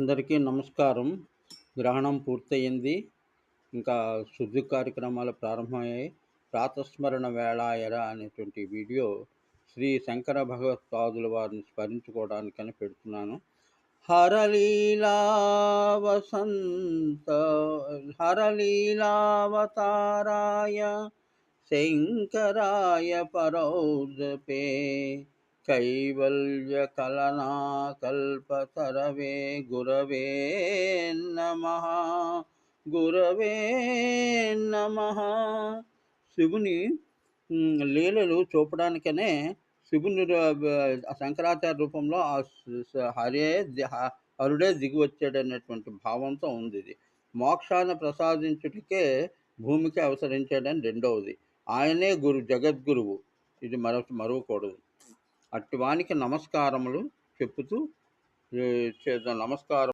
అందరికీ నమస్కారం. గ్రహణం పూర్తయింది. ఇంకా శుద్ధి కార్యక్రమాలు ప్రారంభమయ్యాయి. ప్రాతస్మరణ వేళాయర అనేటువంటి వీడియో శ్రీ శంకర భగవత్పాదుల వారిని స్మరించుకోవడానికని పెడుతున్నాను. హరలీలా వసంత హరలీలావతారాయ శంకరాయ పరౌజపే కైవల్యకలనాకల్పతరవే గురవే నమః గురవే నమః. శివుని లీలలు చూపడానికనే శివుని శంకరాచార్య రూపంలో హరుడే దిగి వచ్చాడనేటువంటి భావంతో ఉంది. ఇది మోక్షాన్ని ప్రసాదించుటకే భూమికి అవతరించాడని రెండవది. ఆయనే జగద్గురువు. ఇది మరవకూడదు. అట్టి వానికి నమస్కారములు చెప్పుతూ నమస్కారం.